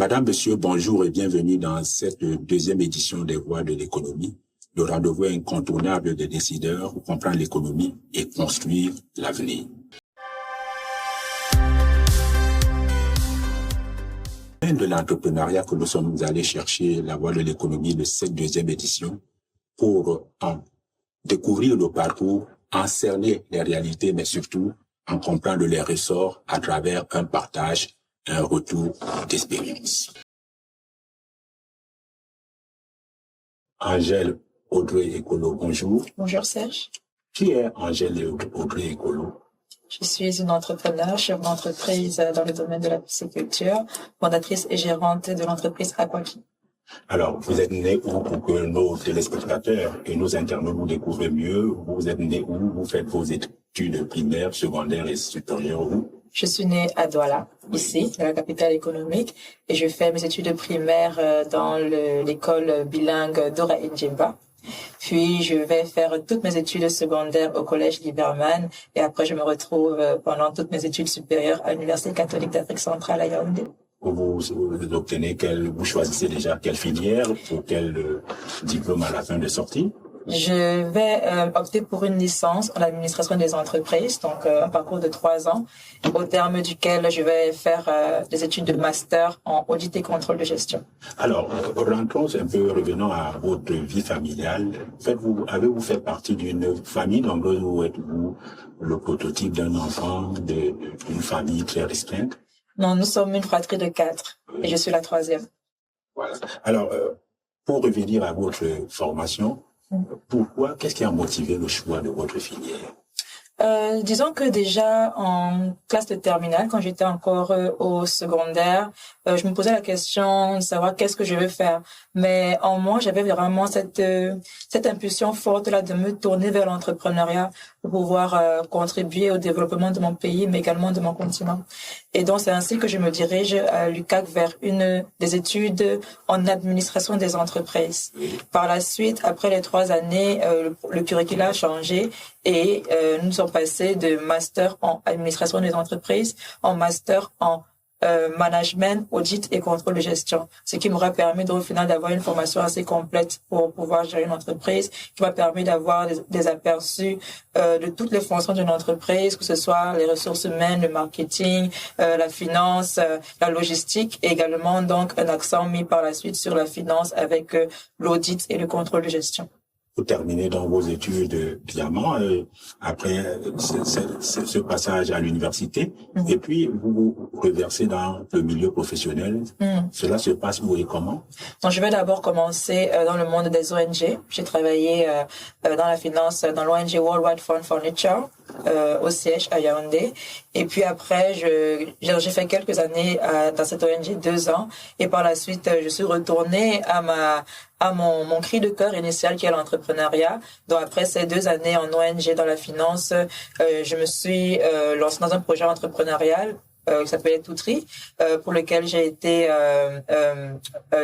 Madame, Monsieur, bonjour et bienvenue dans cette deuxième édition des Voix de l'économie, le rendez-vous incontournable des décideurs pour comprendre l'économie et construire l'avenir. De l'entrepreneuriat que nous sommes allés chercher la Voix de l'économie de cette deuxième édition pour en découvrir le parcours, en cerner les réalités, mais surtout en comprendre les ressorts à travers un partage, un retour d'expérience. Angèle Audrey Ekolo, bonjour. Bonjour Serge. Qui est Angèle Audrey Ekolo? Je suis une entrepreneur, chef d'entreprise dans le domaine de la pisciculture, fondatrice et gérante de l'entreprise Aquaki. Alors, vous êtes né où pour que nos téléspectateurs et nos internautes vous découvrent mieux? Vous êtes né où? Vous faites vos études primaires, secondaires et supérieures où? Je suis née à Douala, ici, dans la capitale économique, et je fais mes études primaires dans l'école bilingue Dora Ndjemba. Puis, je vais faire toutes mes études secondaires au collège Liberman, et après, je me retrouve pendant toutes mes études supérieures à l'Université catholique d'Afrique centrale à Yaoundé. Vous choisissez déjà quelle filière, pour quel diplôme à la fin de sortie? Je vais opter pour une licence en administration des entreprises, donc un parcours de 3 ans, au terme duquel je vais faire des études de master en audit et contrôle de gestion. Alors, revenons à votre vie familiale. Avez-vous fait partie d'une famille nombreuse ou êtes-vous le prototype d'un enfant d'une famille très restreinte? Non, nous sommes une fratrie de 4 et je suis la 3e. Voilà. Alors, pour revenir à votre formation, qu'est-ce qui a motivé le choix de votre filière? Disons que déjà en classe de terminale, quand j'étais encore au secondaire, je me posais la question de savoir qu'est-ce que je veux faire. Mais en moi, j'avais vraiment cette impulsion forte là de me tourner vers l'entrepreneuriat pour pouvoir contribuer au développement de mon pays, mais également de mon continent. Et donc, c'est ainsi que je me dirige à l'UQAC vers des études en administration des entreprises. Par la suite, après les 3 années, le curriculum a changé et nous sommes passés de master en administration des entreprises en master en management, audit et contrôle de gestion, ce qui m'aura permis au final d'avoir une formation assez complète pour pouvoir gérer une entreprise, qui m'a permis d'avoir des aperçus de toutes les fonctions d'une entreprise, que ce soit les ressources humaines, le marketing, la finance, la logistique, et également donc un accent mis par la suite sur la finance avec l'audit et le contrôle de gestion. Vous terminez dans vos études diamant, après ce passage à l'université, et puis vous vous reversez dans le milieu professionnel. Cela se passe où et comment? Donc, je vais d'abord commencer dans le monde des ONG. J'ai travaillé dans la finance dans l'ONG World Wide Fund for Nature, au siège à Yaoundé. Et puis après, j'ai fait quelques années dans cette ONG, 2 ans. Et par la suite, je suis retournée à mon cri de cœur initial qui est l'entrepreneuriat. Donc après ces 2 années en ONG dans la finance, je me suis lancée dans un projet entrepreneurial qui s'appelait Toutri, pour lequel j'ai été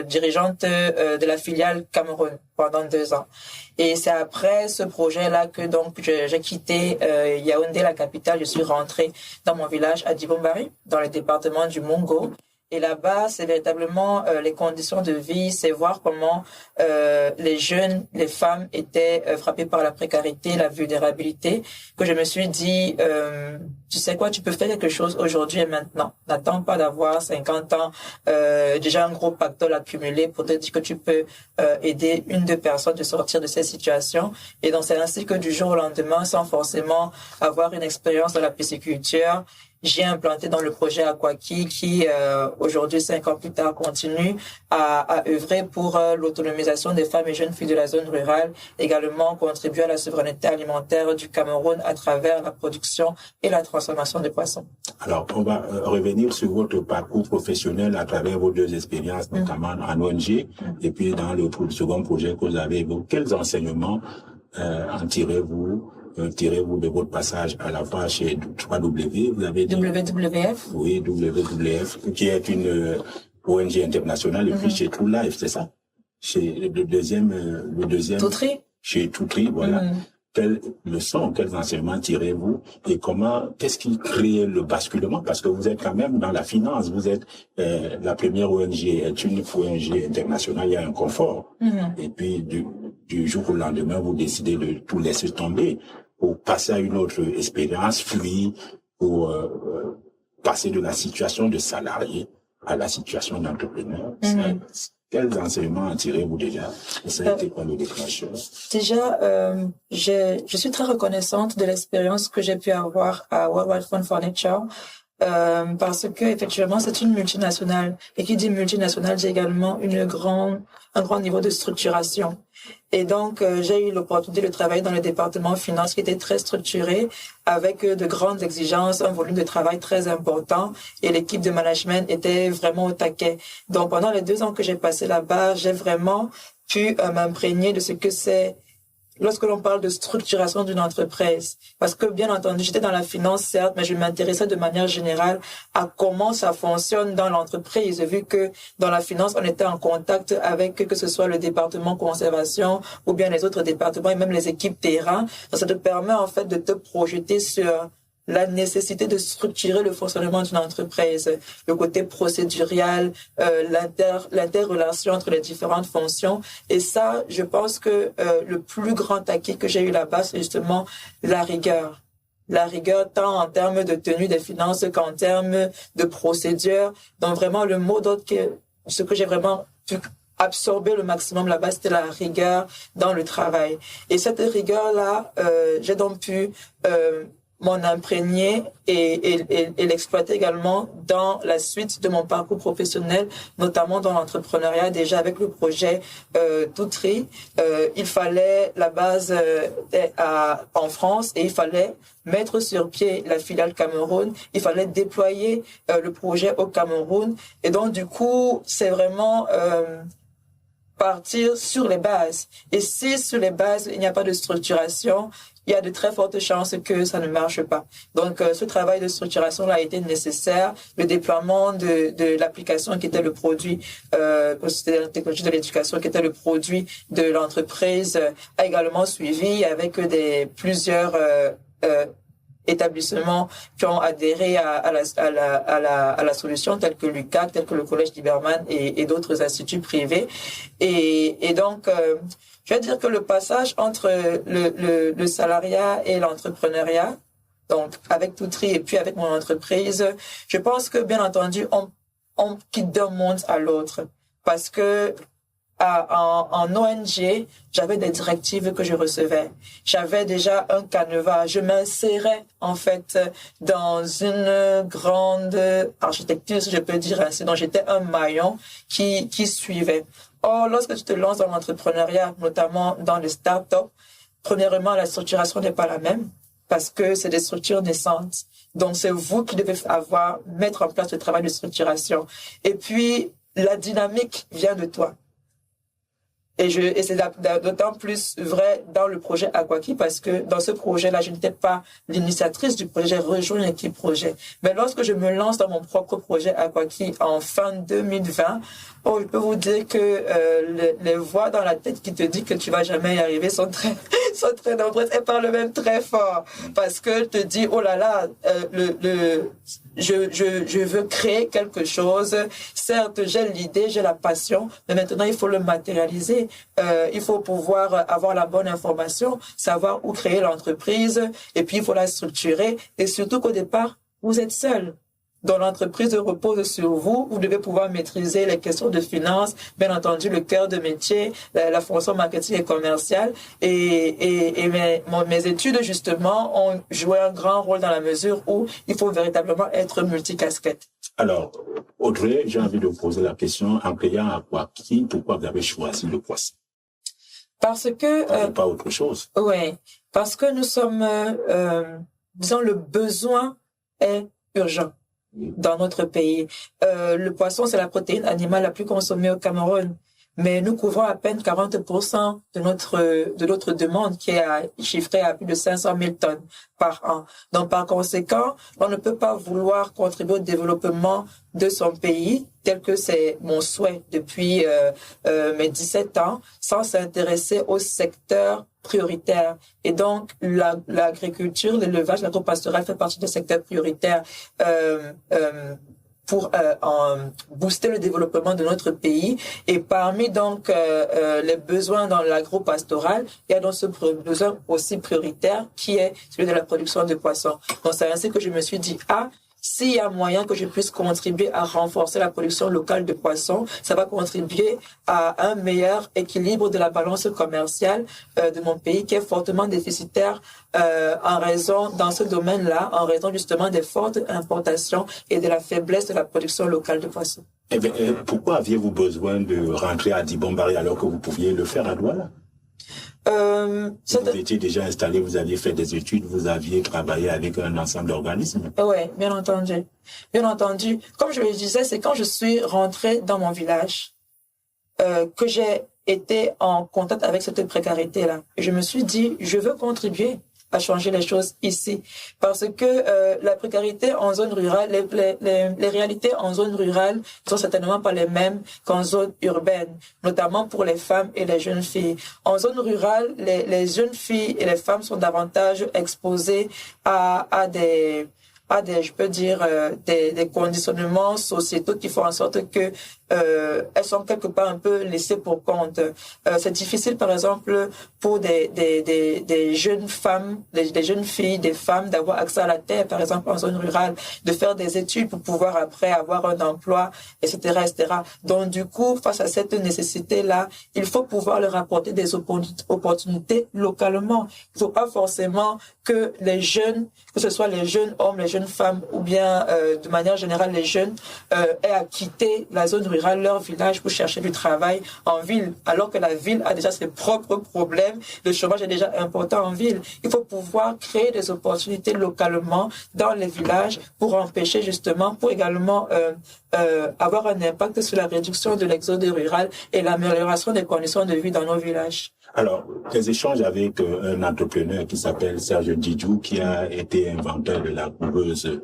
dirigeante de la filiale Cameroun pendant 2 ans. Et c'est après ce projet-là que donc j'ai quitté Yaoundé, la capitale. Je suis rentrée dans mon village à Dibombari, dans le département du Mongo. Et là-bas, c'est véritablement les conditions de vie, c'est voir comment les jeunes, les femmes étaient frappées par la précarité, la vulnérabilité, que je me suis dit, tu sais quoi, tu peux faire quelque chose aujourd'hui et maintenant. N'attends pas d'avoir 50 ans, déjà un gros pactole accumulé pour te dire que tu peux aider 1-2 personnes de sortir de cette situation. Et donc, c'est ainsi que du jour au lendemain, sans forcément avoir une expérience dans la pisciculture, j'ai implanté dans le projet Aquaki qui, aujourd'hui, 5 ans plus tard, continue à œuvrer pour l'autonomisation des femmes et jeunes filles de la zone rurale, également contribuer à la souveraineté alimentaire du Cameroun à travers la production et la transformation des poissons. Alors, on va revenir sur votre parcours professionnel à travers vos 2 expériences, notamment en ONG et puis dans le second projet que vous avez. Quels enseignements en tirez-vous de votre passage à la fois chez 3W, vous avez dit WWF? Oui, WWF, qui est une ONG internationale, et puis chez True Life, c'est ça? Chez le deuxième Toutri? Chez Toutri, voilà. quelles leçons, quels enseignements tirez-vous et qu'est-ce qui crée le basculement? Parce que vous êtes quand même dans la finance, vous êtes la première ONG, est une ONG internationale, il y a un confort. Et puis du jour au lendemain, vous décidez de tout laisser tomber pour passer à une autre expérience, fuir, pour passer de la situation de salarié à la situation d'entrepreneur. Quels enseignements en tirez-vous déjà? Et ça a été quoi le déclencheur? Déjà, je suis très reconnaissante de l'expérience que j'ai pu avoir à World Wide Fund for Nature, parce que effectivement c'est une multinationale, et qui dit multinationale dit également un grand niveau de structuration. Et donc j'ai eu l'opportunité de travailler dans le département finance qui était très structuré, avec de grandes exigences, un volume de travail très important, et l'équipe de management était vraiment au taquet. Donc pendant les 2 ans que j'ai passé là-bas, j'ai vraiment pu m'imprégner de ce que c'est lorsque l'on parle de structuration d'une entreprise. Parce que, bien entendu, j'étais dans la finance, certes, mais je m'intéressais de manière générale à comment ça fonctionne dans l'entreprise, vu que dans la finance, on était en contact avec, que ce soit le département conservation ou bien les autres départements et même les équipes terrain. Ça te permet, en fait, de te projeter sur la nécessité de structurer le fonctionnement d'une entreprise, le côté procédurial, l'interrelation entre les différentes fonctions. Et ça, je pense que le plus grand acquis que j'ai eu là-bas, c'est justement la rigueur. La rigueur tant en termes de tenue des finances qu'en termes de procédure. Donc vraiment, le mot d'ordre ce que j'ai vraiment pu absorber le maximum là-bas, c'était la rigueur dans le travail. Et cette rigueur-là, j'ai donc pu m'en imprégner et l'exploiter également dans la suite de mon parcours professionnel, notamment dans l'entrepreneuriat. Déjà avec le projet Toutri, il fallait la base en France, et il fallait mettre sur pied la filiale Cameroun. Il fallait déployer le projet au Cameroun. Et donc du coup, c'est vraiment partir sur les bases. Et si sur les bases, il n'y a pas de structuration, il y a de très fortes chances que ça ne marche pas. Donc, ce travail de structuration-là a été nécessaire. Le déploiement de l'application qui était le produit, c'était la technologie de l'éducation qui était le produit de l'entreprise, a également suivi avec plusieurs établissements qui ont adhéré à la solution, tels que l'UCAC, tels que le Collège d'Iberman et d'autres instituts privés. Et donc, je vais dire que le passage entre le salariat et l'entrepreneuriat, donc avec Toutri et puis avec mon entreprise, je pense que bien entendu, on quitte d'un monde à l'autre, parce que en ONG, j'avais des directives que je recevais. J'avais déjà un canevas. Je m'insérais, en fait, dans une grande architecture, si je peux dire ainsi, dont j'étais un maillon qui suivait. Or, lorsque tu te lances dans l'entrepreneuriat, notamment dans les startups, premièrement, la structuration n'est pas la même, parce que c'est des structures naissantes. Donc, c'est vous qui devez mettre en place le travail de structuration. Et puis, la dynamique vient de toi. Et c'est d'autant plus vrai dans le projet Aquaki, parce que dans ce projet-là, je n'étais pas l'initiatrice du projet, j'ai rejoint l'équipe projet. Mais lorsque je me lance dans mon propre projet Aquaki en fin 2020, je peux vous dire que les voix dans la tête qui te disent que tu vas jamais y arriver sont très nombreuses. Elles parlent même très fort, parce que te dis oh là là, je veux créer quelque chose. Certes, j'ai l'idée, j'ai la passion, mais maintenant il faut le matérialiser. Il faut pouvoir avoir la bonne information, savoir où créer l'entreprise, et puis il faut la structurer, et surtout qu'au départ, vous êtes seul. Donc l'entreprise repose sur vous, vous devez pouvoir maîtriser les questions de finance, bien entendu le cœur de métier, la fonction marketing et commerciale, et mes études justement ont joué un grand rôle dans la mesure où il faut véritablement être multicasquette. Alors, Audrey, j'ai envie de vous poser la question en créant Aquaki, pourquoi vous avez choisi le poisson? Parce que... pas autre chose. Oui, parce que nous sommes, disons, le besoin est urgent dans notre pays. Le poisson, c'est la protéine animale la plus consommée au Cameroun. mais nous couvrons à peine 40% de notre demande qui est chiffrée à plus de 500 000 tonnes par an. Donc, par conséquent, on ne peut pas vouloir contribuer au développement de son pays, tel que c'est mon souhait depuis mes 17 ans, sans s'intéresser au secteur prioritaire. Et donc, l'agriculture, l'élevage, l'agro-pastoral fait partie des secteurs prioritaires pour booster le développement de notre pays. Et parmi donc les besoins dans l'agro-pastoral, il y a donc ce besoin aussi prioritaire qui est celui de la production de poissons. Donc c'est ainsi que je me suis dit, s'il y a moyen que je puisse contribuer à renforcer la production locale de poissons, ça va contribuer à un meilleur équilibre de la balance commerciale de mon pays qui est fortement déficitaire en raison, dans ce domaine-là, en raison justement des fortes importations et de la faiblesse de la production locale de poissons. Eh bien, pourquoi aviez-vous besoin de rentrer à Dibon-Barry alors que vous pouviez le faire à Douala? Vous étiez déjà installé, vous aviez fait des études, vous aviez travaillé avec un ensemble d'organismes. Oui, bien entendu. Bien entendu. Comme je le disais, c'est quand je suis rentrée dans mon village que j'ai été en contact avec cette précarité-là. Et je me suis dit, je veux contribuer à changer les choses ici. Parce que la précarité en zone rurale, les réalités en zone rurale sont certainement pas les mêmes qu'en zone urbaine, notamment pour les femmes et les jeunes filles. En zone rurale, les jeunes filles et les femmes sont davantage exposées à des, je peux dire, des conditionnements sociétaux qui font en sorte que elles sont quelque part un peu laissées pour compte. C'est difficile, par exemple, pour des jeunes femmes, des jeunes filles, des femmes d'avoir accès à la terre, par exemple en zone rurale, de faire des études pour pouvoir après avoir un emploi, etc., etc. Donc du coup, face à cette nécessité-là, il faut pouvoir leur apporter des opportunités localement. Il ne faut pas forcément que les jeunes, que ce soit les jeunes hommes, les jeunes femmes, ou bien de manière générale les jeunes, aient à quitter la zone rurale, leur village pour chercher du travail en ville, alors que la ville a déjà ses propres problèmes. Le chômage est déjà important en ville. Il faut pouvoir créer des opportunités localement dans les villages pour empêcher justement, pour également avoir un impact sur la réduction de l'exode rural et l'amélioration des conditions de vie dans nos villages. Alors, des échanges avec un entrepreneur qui s'appelle Serge Didjou, qui a été inventeur de la couveuse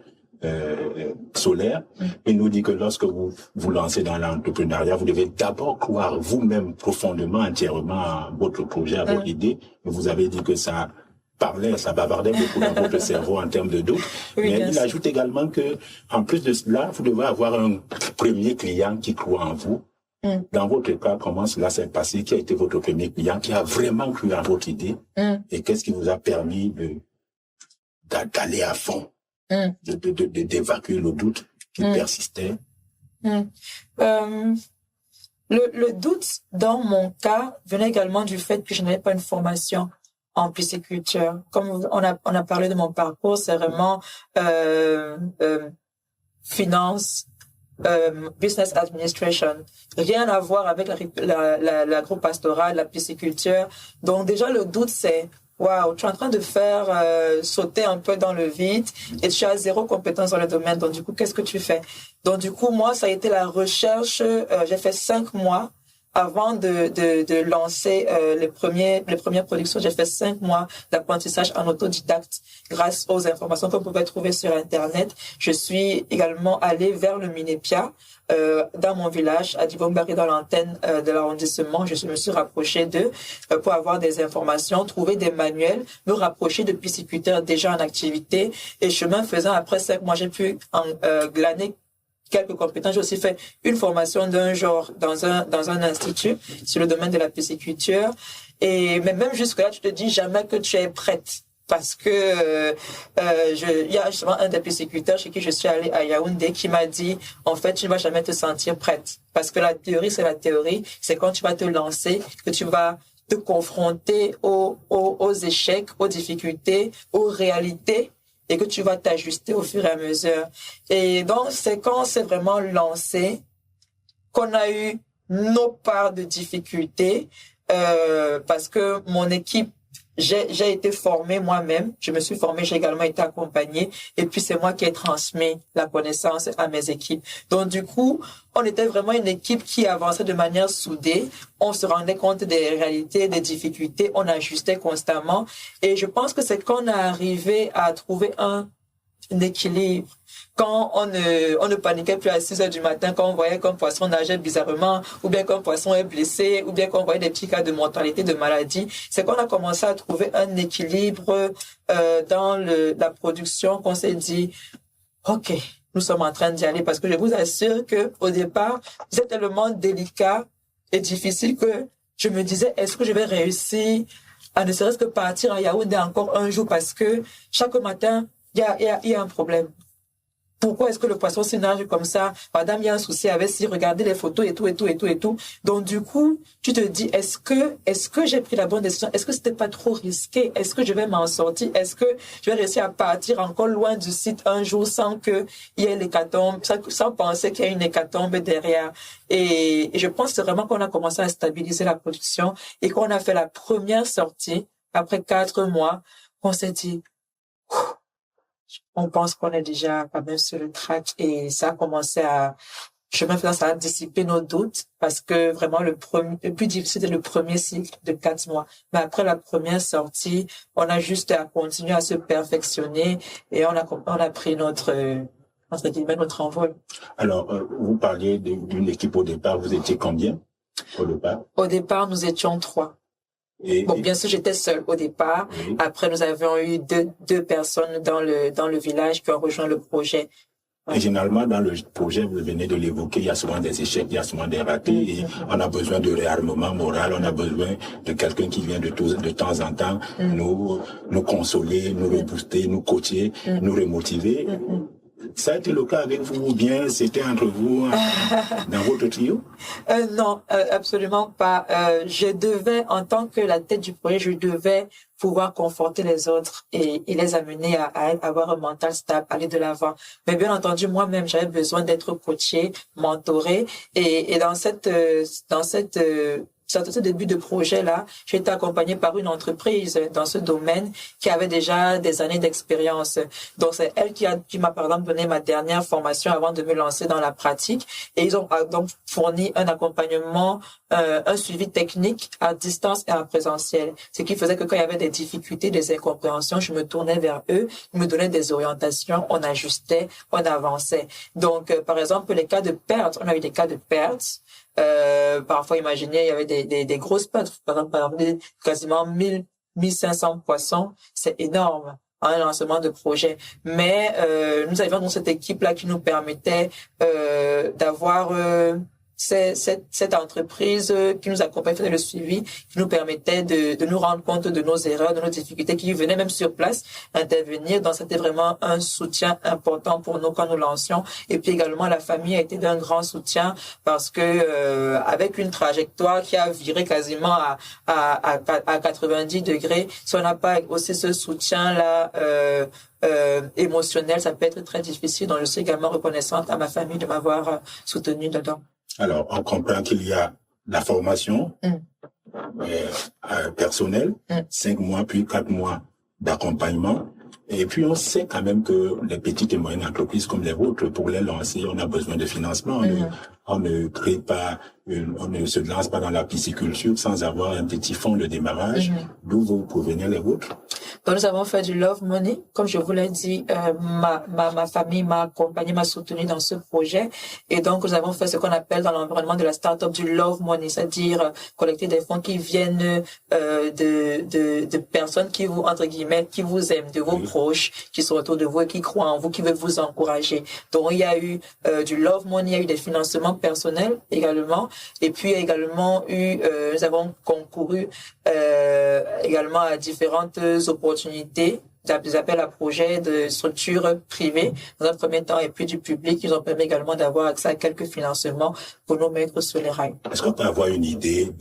solaire. Il nous dit que lorsque vous vous lancez dans l'entrepreneuriat, vous devez d'abord croire vous-même profondément, entièrement à votre projet, à votre idée. Vous avez dit que ça bavardait beaucoup dans votre cerveau en termes de doute. Oui, mais il ajoute également que, en plus de cela, vous devez avoir un premier client qui croit en vous. Dans votre cas, comment cela s'est passé? Qui a été votre premier client qui a vraiment cru en votre idée? Et qu'est-ce qui vous a permis d'aller à fond? D'évacuer le doute qui persistait. Le doute, dans mon cas, venait également du fait que je n'avais pas une formation en pisciculture. Comme on a parlé de mon parcours, c'est vraiment finance, business administration. Rien à voir avec l'agro-pastoral, la pisciculture. Donc déjà, le doute, c'est waouh, tu es en train de faire sauter un peu dans le vide et tu as zéro compétence dans le domaine. Donc, du coup, qu'est-ce que tu fais? Donc, du coup, moi, ça a été la recherche. J'ai fait 5 mois avant de lancer les premières productions. J'ai fait 5 mois d'apprentissage en autodidacte grâce aux informations qu'on pouvait trouver sur Internet. Je suis également allée vers le Minépia. Dans mon village, à Dibon-Barry, dans l'antenne de l'arrondissement, je me suis rapprochée d'eux pour avoir des informations, trouver des manuels, me rapprocher de pisciculteurs déjà en activité. Et chemin faisant, après 5 mois, j'ai pu glaner quelques compétences. J'ai aussi fait une formation d'un genre dans un institut sur le domaine de la pisciculture. Mais même jusque-là, tu te dis jamais que tu es prête. Parce que il y a justement un des pisciculteurs chez qui je suis allée à Yaoundé qui m'a dit, en fait, tu ne vas jamais te sentir prête. Parce que la théorie, c'est la théorie. C'est quand tu vas te lancer que tu vas te confronter aux échecs, aux difficultés, aux réalités et que tu vas t'ajuster au fur et à mesure. Et donc, c'est quand on s'est vraiment lancé qu'on a eu nos parts de difficultés parce que mon équipe j'ai été formée moi-même, je me suis formée, j'ai également été accompagnée, et puis c'est moi qui ai transmis la connaissance à mes équipes. Donc du coup, on était vraiment une équipe qui avançait de manière soudée, on se rendait compte des réalités, des difficultés, on ajustait constamment, et je pense que c'est qu'on a arrivé à trouver un équilibre. Quand on ne paniquait plus à 6 heures du matin, quand on voyait qu'un poisson nageait bizarrement, ou bien qu'un poisson est blessé, ou bien qu'on voyait des petits cas de mortalité, de maladie, c'est qu'on a commencé à trouver un équilibre dans la production, qu'on s'est dit, OK, nous sommes en train d'y aller, parce que je vous assure que au départ, c'est tellement délicat et difficile que je me disais, est-ce que je vais réussir à ne serait-ce que partir à Yaoundé encore un jour, parce que chaque matin, il y a un problème. Pourquoi est-ce que le poisson se nage comme ça? Madame, il y a un souci avec si, regardez les photos et tout. Donc, du coup, tu te dis, est-ce que j'ai pris la bonne décision? Est-ce que c'était pas trop risqué? Est-ce que je vais m'en sortir? Est-ce que je vais réussir à partir encore loin du site un jour sans qu'il y ait l'hécatombe, sans penser qu'il y a une hécatombe derrière? Et je pense vraiment qu'on a commencé à stabiliser la production et qu'on a fait la première sortie après 4 mois, on s'est dit, on pense qu'on est déjà quand même sur le track et ça a commencé à, ça a dissipé nos doutes parce que vraiment le plus difficile c'était le premier cycle de 4 mois. Mais après la première sortie, on a juste à continuer à se perfectionner et on a pris notre envol. Alors, vous parliez d'une équipe au départ, vous étiez combien au départ? Au départ, nous étions 3. Bien sûr, j'étais seule au départ. Oui. Après, nous avions eu deux personnes dans le village qui ont rejoint le projet. Et généralement, dans le projet, vous venez de l'évoquer, il y a souvent des échecs, il y a souvent des ratés, et on a besoin de réarmement moral, on a besoin de quelqu'un qui vient de temps en temps nous consoler, nous rebooster, nous coacher, nous remotiver. Ça a été le cas avec vous ou bien c'était entre vous dans votre trio? Non, absolument pas. Je devais, en tant que la tête du projet, je devais pouvoir conforter les autres et les amener à avoir un mental stable, aller de l'avant. Mais bien entendu, moi-même, j'avais besoin d'être coachée, mentorée et dans ce début de projet-là, j'ai été accompagnée par une entreprise dans ce domaine qui avait déjà des années d'expérience. Donc, c'est elle qui m'a, par exemple, donné ma dernière formation avant de me lancer dans la pratique. Et ils ont donc fourni un accompagnement, un suivi technique à distance et en présentiel. Ce qui faisait que quand il y avait des difficultés, des incompréhensions, je me tournais vers eux, ils me donnaient des orientations, on ajustait, on avançait. Donc, par exemple, les cas de perte, on a eu des cas de perte. Parfois, imaginez, il y avait des grosses pertes, par exemple, quasiment 1500 poissons, c'est énorme, un lancement de projet. Mais nous avions dans cette équipe-là qui nous permettait d'avoir cette entreprise qui nous accompagnait, faisait le suivi, qui nous permettait de nous rendre compte de nos erreurs, de nos difficultés, qui venaient même sur place intervenir. Donc, c'était vraiment un soutien important pour nous quand nous lancions. Et puis également, la famille a été d'un grand soutien parce que avec une trajectoire qui a viré quasiment à 90 degrés, si on n'a pas aussi ce soutien-là émotionnel, ça peut être très difficile. Donc, je suis également reconnaissante à ma famille de m'avoir soutenue dedans. Alors, on comprend qu'il y a la formation personnelle, 5 mois puis 4 mois d'accompagnement. Et puis, on sait quand même que les petites et moyennes entreprises comme les vôtres, pour les lancer, on a besoin de financement. On ne crée pas, on ne se lance pas dans la pisciculture sans avoir un petit fonds de démarrage. D'où vous provenez les vôtres? Donc, nous avons fait du Love Money. Comme je vous l'ai dit, ma famille m'a accompagné, m'a soutenu dans ce projet. Et donc, nous avons fait ce qu'on appelle dans l'environnement de la start-up du Love Money, c'est-à-dire collecter des fonds qui viennent de personnes qui vous, entre guillemets, qui vous aiment, de vos proches, qui sont autour de vous et qui croient en vous, qui veulent vous encourager. Donc, il y a eu du Love Money, il y a eu des financements personnels également. Et puis, il y a également eu, nous avons concouru également à différentes opportunités, des appels à projets de structures privées dans un premier temps et puis du public. Ils ont permis également d'avoir accès à quelques financements pour nous mettre sur les rails. Est-ce qu'on peut avoir une idée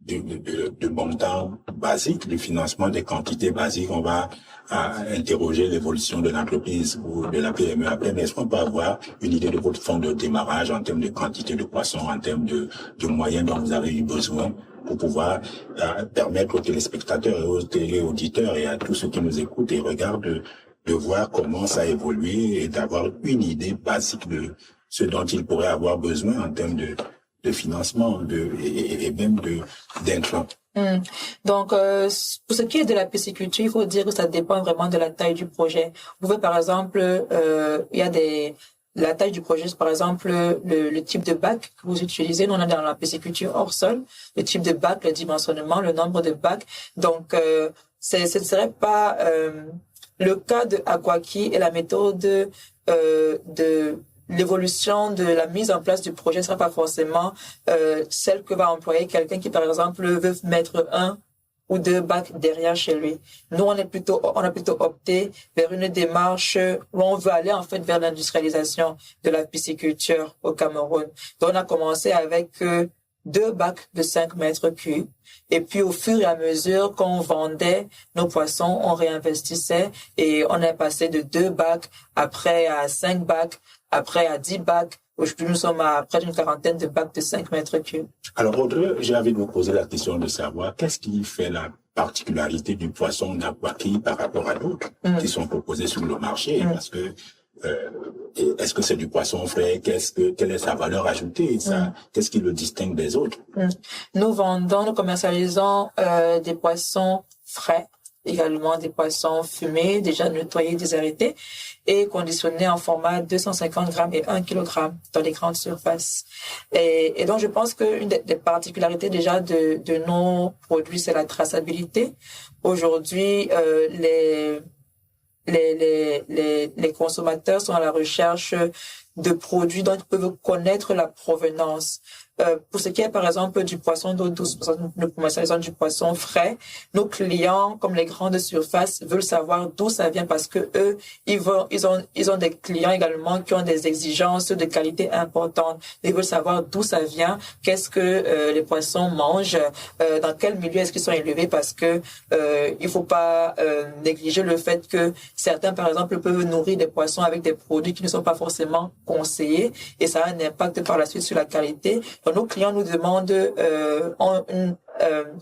de montant basique, du financement, des quantités basiques? On va interroger l'évolution de l'entreprise ou de la PME après, mais est-ce qu'on peut avoir une idée de votre fonds de démarrage en termes de quantité de poissons, en termes de moyens dont vous avez eu besoin pour pouvoir permettre aux téléspectateurs et aux téléauditeurs et à tous ceux qui nous écoutent et regardent de voir comment ça a évolué et d'avoir une idée basique de ce dont ils pourraient avoir besoin en termes de financement et même d'intrants. Donc, pour ce qui est de la pisciculture, il faut dire que ça dépend vraiment de la taille du projet. Vous pouvez, par exemple, il y a la taille du projet, par exemple, le type de bac que vous utilisez. Nous, on est dans la pisciculture hors sol, le type de bac, le dimensionnement, le nombre de bacs. Donc, ce ne serait pas le cas de Aquaki et la méthode de l'évolution de la mise en place du projet ne sera pas forcément celle que va employer quelqu'un qui, par exemple, veut mettre 1 ou 2 bacs derrière chez lui. Nous, on a plutôt opté vers une démarche où on veut aller en fait vers l'industrialisation de la pisciculture au Cameroun. Donc, on a commencé avec 2 bacs de 5 mètres cubes. Et puis, au fur et à mesure qu'on vendait nos poissons, on réinvestissait et on est passé de 2 bacs, après à 5 bacs, après à 10 bacs. Aujourd'hui, nous sommes à près d'une quarantaine de bacs de 5 mètres cubes. Alors, Audrey, j'ai envie de vous poser la question de savoir qu'est-ce qui fait la particularité du poisson d'Aquaki par rapport à d'autres qui sont proposés sur le marché, parce que est-ce que c'est du poisson frais? Quelle est sa valeur ajoutée? Qu'est-ce qui le distingue des autres? Nous commercialisons des poissons frais, également des poissons fumés, déjà nettoyés, désarrêtés et conditionnés en format 250 grammes et 1 kg dans les grandes surfaces. Et donc, je pense qu'une des particularités déjà de nos produits, c'est la traçabilité. Aujourd'hui, les consommateurs sont à la recherche de produits dont ils peuvent connaître la provenance. Pour ce qui est, par exemple, du poisson d'eau douce, nous commercialisons du poisson frais. Nos clients, comme les grandes surfaces, veulent savoir d'où ça vient parce que eux, ils ont des clients également qui ont des exigences de qualité importantes. Ils veulent savoir d'où ça vient, qu'est-ce que les poissons mangent, dans quel milieu est-ce qu'ils sont élevés parce que il faut pas négliger le fait que certains, par exemple, peuvent nourrir des poissons avec des produits qui ne sont pas forcément conseillés et ça a un impact par la suite sur la qualité. Nos clients nous demandent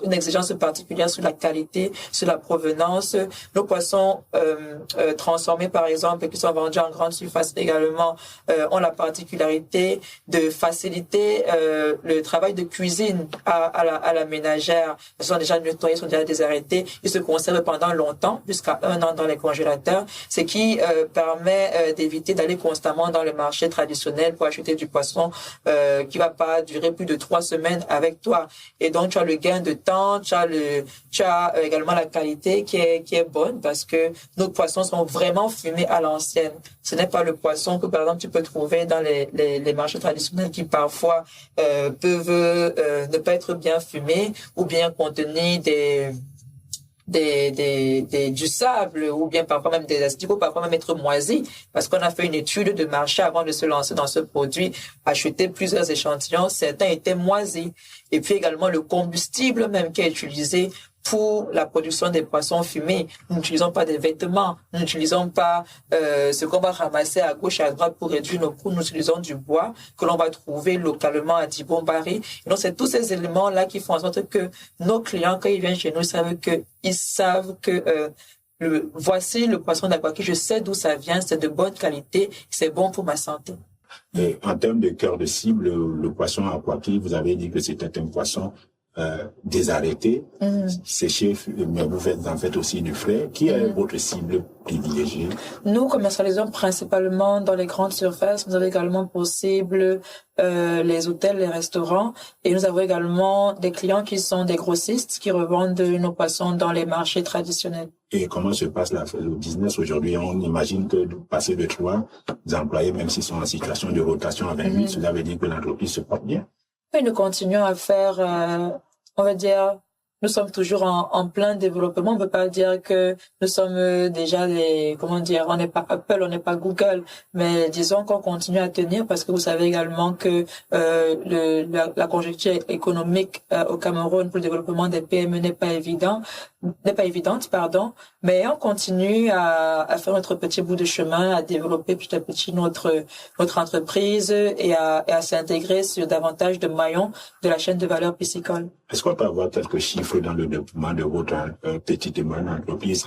une exigence particulière sur la qualité, sur la provenance. Nos poissons transformés, par exemple, qui sont vendus en grande surface également, ont la particularité de faciliter le travail de cuisine à la ménagère. Ils sont déjà nettoyés, ils sont déjà désarrêtés. Ils se conservent pendant longtemps, jusqu'à 1 an dans les congélateurs, ce qui permet d'éviter d'aller constamment dans le marché traditionnel pour acheter du poisson qui va pas durer plus de 3 semaines avec toi. Et donc, tu as le gain de temps, tu as également la qualité qui est bonne parce que nos poissons sont vraiment fumés à l'ancienne. Ce n'est pas le poisson que, par exemple, tu peux trouver dans les marchés traditionnels qui parfois peuvent ne pas être bien fumés ou bien contenir du sable ou bien parfois même des asticots, parfois même être moisis parce qu'on a fait une étude de marché avant de se lancer dans ce produit, acheter plusieurs échantillons, certains étaient moisis et puis également le combustible même qui est utilisé pour la production des poissons fumés. Nous n'utilisons pas des vêtements, nous n'utilisons pas ce qu'on va ramasser à gauche et à droite pour réduire nos coûts. Nous utilisons du bois que l'on va trouver localement à Dibombari. Et donc, c'est tous ces éléments-là qui font en sorte que nos clients, quand ils viennent chez nous, ils savent que voici le poisson d'Aquaki, je sais d'où ça vient, c'est de bonne qualité, c'est bon pour ma santé. Et en termes de cœur de cible, le poisson Aquaki, vous avez dit que c'était un poisson désarrêté, séché, mais vous faites en fait aussi du frais. Qui est votre cible privilégiée? Nous commercialisons principalement dans les grandes surfaces. Nous avons également pour cible les hôtels, les restaurants, et nous avons également des clients qui sont des grossistes qui revendent nos poissons dans les marchés traditionnels. Et comment se passe le business aujourd'hui? On imagine que de passer de 3 employés, même s'ils sont en situation de rotation à 28, cela veut dire que l'entreprise se porte bien. Et nous continuons à faire, on va dire, nous sommes toujours en plein développement. On ne peut pas dire que nous sommes déjà on n'est pas Apple, on n'est pas Google, mais disons qu'on continue à tenir parce que vous savez également que la conjoncture économique au Cameroun pour le développement des PME n'est pas évidente, mais on continue à faire notre petit bout de chemin, à développer petit à petit notre entreprise et à s'intégrer sur davantage de maillons de la chaîne de valeur piscicole. Est-ce qu'on peut avoir quelques chiffres dans le développement de votre petite et moyenne entreprise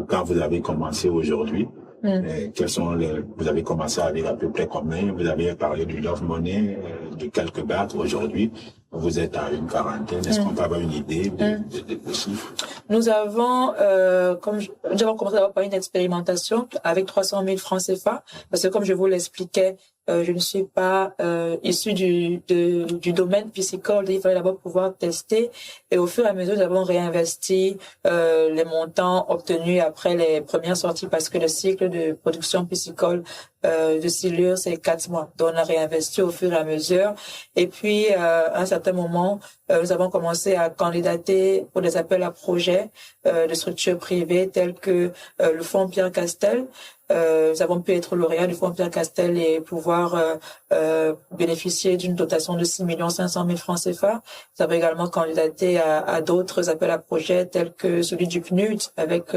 quand vous avez commencé aujourd'hui? Vous avez commencé avec à peu près combien? Vous avez parlé du Love Money, de quelques dates. Aujourd'hui, vous êtes à une quarantaine. Est-ce qu'on peut avoir une idée de chiffres? Nous avons, nous avons commencé par une expérimentation avec 300 000 francs CFA, parce que comme je vous l'expliquais, je ne suis pas issue du domaine piscicole. Il fallait d'abord pouvoir tester, et au fur et à mesure, nous avons réinvesti les montants obtenus après les premières sorties, parce que le cycle de production piscicole de silure, c'est 4 mois. Donc, on a réinvesti au fur et à mesure. Et puis, à un certain moment, nous avons commencé à candidater pour des appels à projets de structures privées telles que le Fonds Pierre Castel. Nous avons pu être lauréats du Fonds Pierre Castel et pouvoir bénéficier d'une dotation de 6 500 000 francs CFA. Nous avons également candidaté à d'autres appels à projets tels que celui du PNUD avec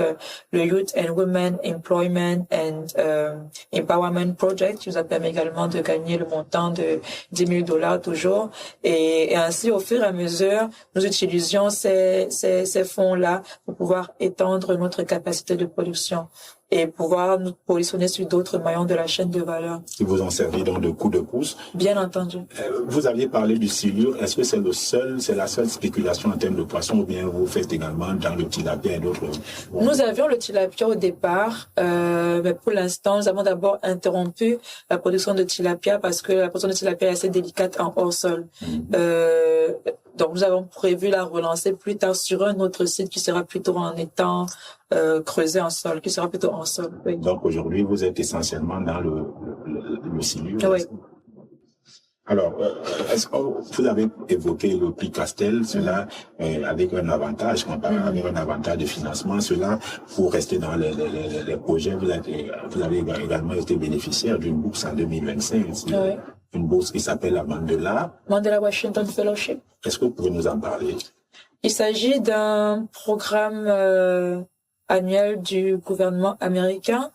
le Youth and Women Employment and Empowerment Project, qui nous a permis également de gagner le montant de $10,000 toujours. Et ainsi, au fur et à mesure, nous utilisions ces fonds-là pour pouvoir étendre notre capacité de production et pouvoir nous positionner sur d'autres maillons de la chaîne de valeur. Ils vous ont servi donc de coup de pouce? Bien entendu. Vous aviez parlé du silure. Est-ce que c'est la seule spéculation en termes de poissons, ou bien vous faites également dans le tilapia et d'autres? Nous avions le tilapia au départ, mais pour l'instant, nous avons d'abord interrompu la production de tilapia parce que la production de tilapia est assez délicate en hors-sol. Donc, nous avons prévu la relancer plus tard sur un autre site qui sera plutôt en étant creusé en sol, qui sera plutôt en sol. Oui. Donc, aujourd'hui, vous êtes essentiellement dans le silure. Oui. Alors, est-ce que vous avez évoqué le prix Castel, cela avec un avantage, avec un avantage de financement, cela pour rester dans les projets, vous avez également été bénéficiaire d'une bourse en 2025, une bourse qui s'appelle la Mandela Washington Fellowship. Est-ce que vous pouvez nous en parler? Il s'agit d'un programme annuel du gouvernement américain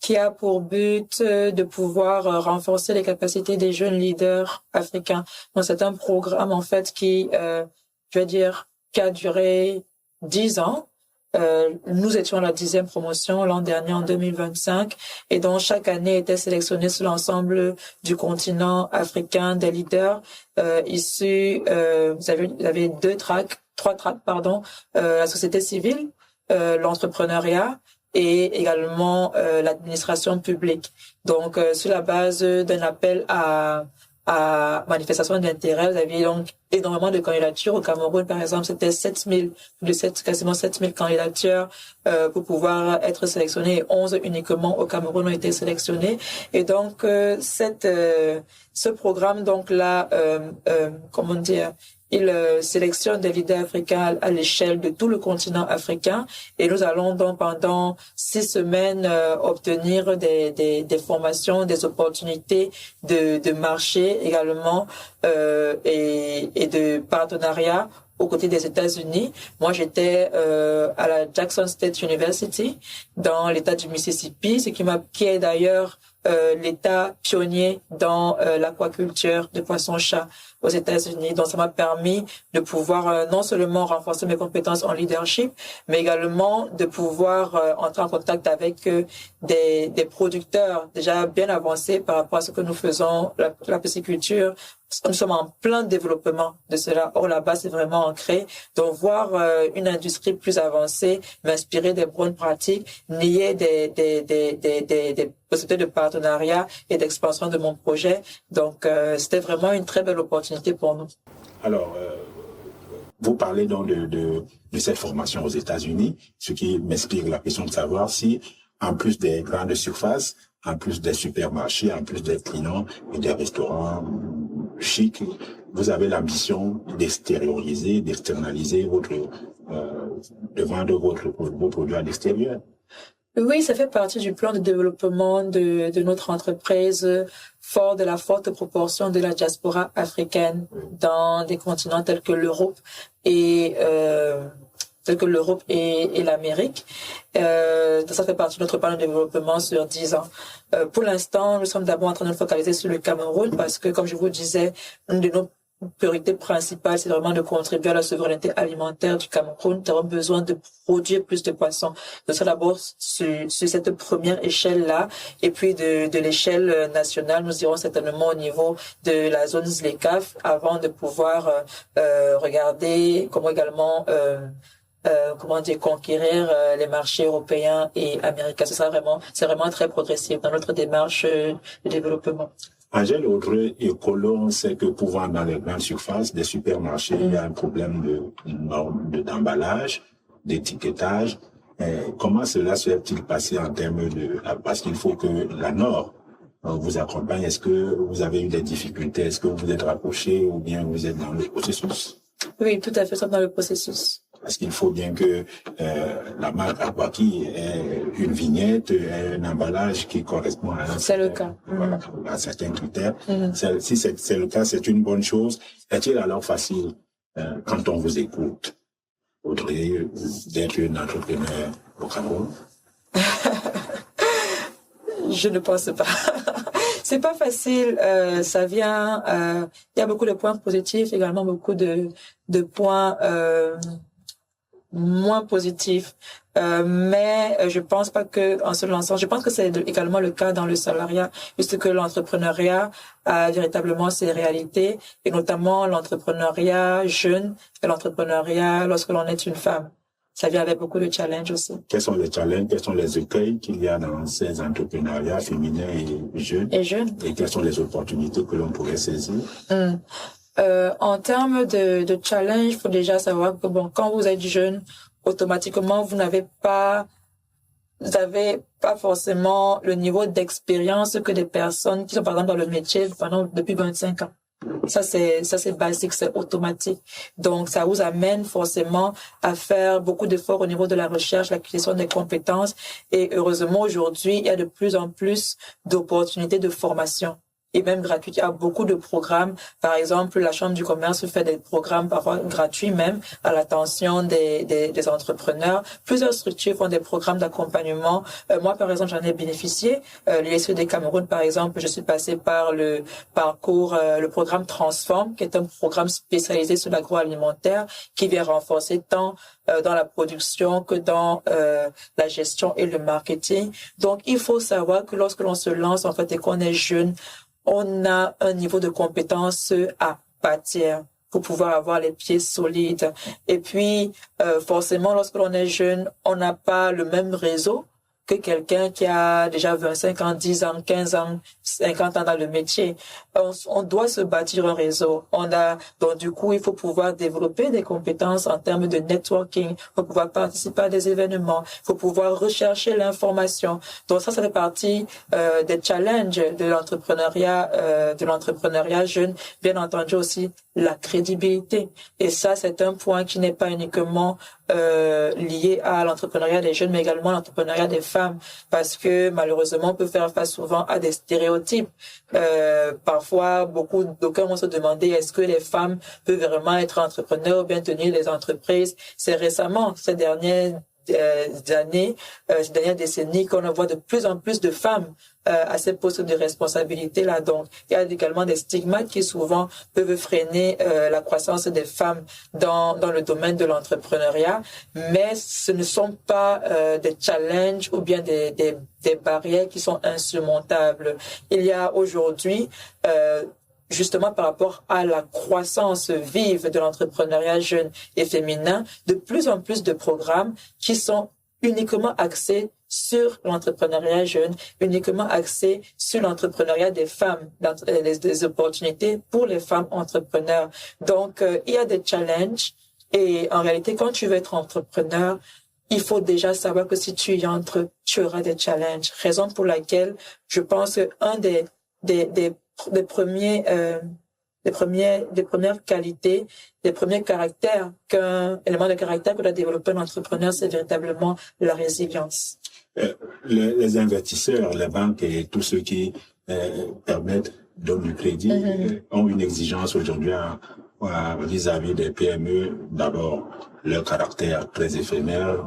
qui a pour but de pouvoir renforcer les capacités des jeunes leaders africains. Donc, c'est un programme, en fait, qui a duré 10 ans. Nous étions à la 10e promotion l'an dernier, en 2025, et donc chaque année étaient sélectionnés sur l'ensemble du continent africain des leaders issus, vous avez trois tracks, la société civile, l'entrepreneuriat, et également l'administration publique. Donc, sur la base d'un appel à manifestation d'intérêt, vous aviez donc énormément de candidatures. Au Cameroun, par exemple, c'était quasiment 7000 candidatures pour pouvoir être sélectionnées, et 11 uniquement au Cameroun ont été sélectionnés. Et donc, ce programme, donc là, il sélectionne des leaders africains à l'échelle de tout le continent africain, et nous allons donc pendant 6 semaines obtenir des formations, des opportunités de marché également et de partenariat aux côtés des États-Unis. Moi, j'étais à la Jackson State University dans l'État du Mississippi, qui est d'ailleurs l'État pionnier dans l'aquaculture de poissons-chats aux États-Unis. Donc, ça m'a permis de pouvoir non seulement renforcer mes compétences en leadership, mais également de pouvoir entrer en contact avec des producteurs déjà bien avancés par rapport à ce que nous faisons, la pisciculture. Nous sommes en plein développement de cela. Or, là-bas, c'est vraiment ancré. Donc, voir une industrie plus avancée, m'inspirer des bonnes pratiques, nier des possibilités de partenariat et d'expansion de mon projet. Donc, c'était vraiment une très belle opportunité pour nous. Alors, vous parlez donc de cette formation aux États-Unis, ce qui m'inspire la question de savoir si, en plus des grandes surfaces, en plus des supermarchés, en plus des clients et des restaurants chics, vous avez l'ambition d'extérioriser, d'externaliser de vendre vos produits à l'extérieur. Oui, ça fait partie du plan de développement de notre entreprise, fort de la forte proportion de la diaspora africaine dans des continents tels que l'Europe et l'Amérique. Ça fait partie de notre plan de développement sur 10 ans. Pour l'instant, nous sommes d'abord en train de nous focaliser sur le Cameroun parce que, comme je vous disais, une de priorité principale, c'est vraiment de contribuer à la souveraineté alimentaire du Cameroun. Nous avons besoin de produire plus de poissons. Donc, ça d'abord sur cette première échelle-là. Et puis, de l'échelle nationale, nous irons certainement au niveau de la zone ZLECAf avant de pouvoir regarder comment également conquérir les marchés européens et américains. C'est vraiment très progressif dans notre démarche de développement. Angèle Audrey et Colomb sait que pour vendre dans les grandes surfaces des supermarchés, il y a un problème d'emballage, d'étiquetage. Comment cela serait-il passé en termes parce qu'il faut que la Nord vous accompagne. Est-ce que vous avez eu des difficultés? Est-ce que vous êtes rapprochés ou bien vous êtes dans le processus? Oui, tout à fait, nous sommes dans le processus. Parce qu'il faut bien que la marque Akwaki ait une vignette, un emballage qui correspond à certains critères. Si c'est le cas, c'est une bonne chose. Est-il alors facile, quand on vous écoute, Audrey, d'être une entrepreneur au Cameroun? Je ne pense pas. C'est pas facile. Ça vient. Il y a beaucoup de points positifs, également beaucoup de points moins positifs. Mais je pense pas que en se lançant, je pense que c'est également le cas dans le salariat, puisque l'entrepreneuriat a véritablement ses réalités, et notamment l'entrepreneuriat jeune et l'entrepreneuriat lorsque l'on est une femme. Ça vient avec beaucoup de challenges aussi. Quels sont les challenges, quels sont les écueils qu'il y a dans ces entrepreneuriats féminins et jeunes? Et quelles sont les opportunités que l'on pourrait saisir? En termes de challenge, il faut déjà savoir que quand vous êtes jeune, automatiquement, vous n'avez pas forcément le niveau d'expérience que des personnes qui sont par exemple dans le métier depuis 25 ans. Ça c'est basique, c'est automatique. Donc ça vous amène forcément à faire beaucoup d'efforts au niveau de la recherche, l'acquisition des compétences, et heureusement aujourd'hui, il y a de plus en plus d'opportunités de formation. Et même gratuit. Il y a beaucoup de programmes. Par exemple, la Chambre du commerce fait des programmes parfois gratuits même à l'attention des entrepreneurs. Plusieurs structures font des programmes d'accompagnement. Moi, par exemple, j'en ai bénéficié. L'ISE des Cameroun, par exemple, je suis passée par le programme Transform, qui est un programme spécialisé sur l'agroalimentaire, qui vient renforcer tant dans la production que dans la gestion et le marketing. Donc, il faut savoir que lorsque l'on se lance, en fait, et qu'on est jeune, on a un niveau de compétence à bâtir pour pouvoir avoir les pieds solides. Et puis, forcément, lorsque l'on est jeune, on n'a pas le même réseau que quelqu'un qui a déjà 25 ans, 10 ans, 15 ans, 50 ans dans le métier. On doit se bâtir un réseau. Donc du coup, il faut pouvoir développer des compétences en termes de networking. Il faut pouvoir participer à des événements. Il faut pouvoir rechercher l'information. Donc ça fait partie des challenges de l'entrepreneuriat jeune. Bien entendu aussi la crédibilité. Et ça, c'est un point qui n'est pas uniquement lié à l'entrepreneuriat des jeunes, mais également à l'entrepreneuriat des femmes, parce que malheureusement, on peut faire face souvent à des stéréotypes. Parfois, d'aucuns vont se demander est-ce que les femmes peuvent vraiment être entrepreneurs ou bien tenir les entreprises. C'est récemment, ces dernières décennies, qu'on voit de plus en plus de femmes à ces postes de responsabilité là. Donc, il y a également des stigmates qui souvent peuvent freiner la croissance des femmes dans le domaine de l'entrepreneuriat, mais ce ne sont pas des challenges ou bien des barrières qui sont insurmontables. Il y a aujourd'hui justement par rapport à la croissance vive de l'entrepreneuriat jeune et féminin, de plus en plus de programmes qui sont uniquement axés sur l'entrepreneuriat jeune, uniquement axés sur l'entrepreneuriat des femmes, des opportunités pour les femmes entrepreneurs. Donc, il y a des challenges, et en réalité, quand tu veux être entrepreneur, il faut déjà savoir que si tu y entres, tu auras des challenges. Raison pour laquelle je pense que un des premières qualités, des premiers caractères élément de caractère que doit développer un entrepreneur, c'est véritablement la résilience. Les investisseurs, les banques et tous ceux qui permettent, donnent du crédit, ont une exigence aujourd'hui vis-à-vis des PME, d'abord, leur caractère très éphémère,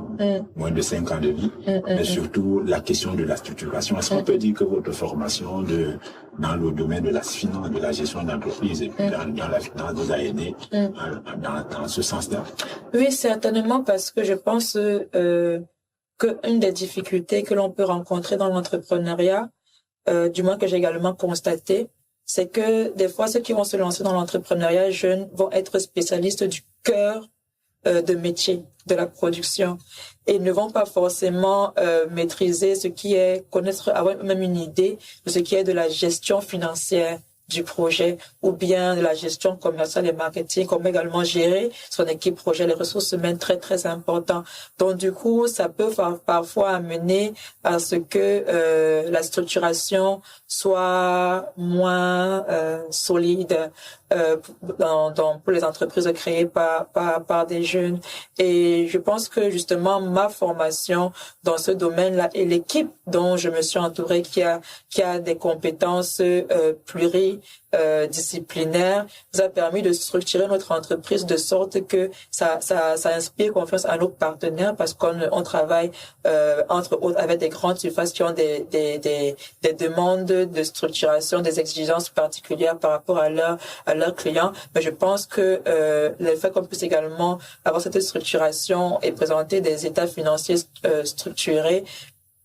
moins de 5 ans de vie, mais surtout la question de la structuration. Est-ce qu'on peut dire que votre formation dans le domaine de la finance, de la gestion d'entreprise et puis dans la finance vous a aidé dans ce sens-là? Oui, certainement, parce que je pense qu'une des difficultés que l'on peut rencontrer dans l'entrepreneuriat, du moins que j'ai également constaté, c'est que des fois, ceux qui vont se lancer dans l'entrepreneuriat jeune vont être spécialistes du cœur de métier de la production et ne vont pas forcément maîtriser ce qui est, connaître, avoir même une idée de ce qui est de la gestion financière du projet ou bien de la gestion commerciale et marketing, comme également gérer son équipe projet, les ressources humaines très très important. Donc du coup, ça peut parfois amener à ce que la structuration soit moins solide pour les entreprises créées par des jeunes. Et je pense que justement ma formation dans ce domaine-là et l'équipe dont je me suis entourée qui a des compétences pluridisciplinaires nous a permis de structurer notre entreprise de sorte que ça inspire confiance à nos partenaires parce qu'on travaille entre autres avec des grandes surfaces qui ont des demandes de structuration, des exigences particulières par rapport à leurs clients. Mais je pense que le fait qu'on puisse également avoir cette structuration et présenter des états financiers structurés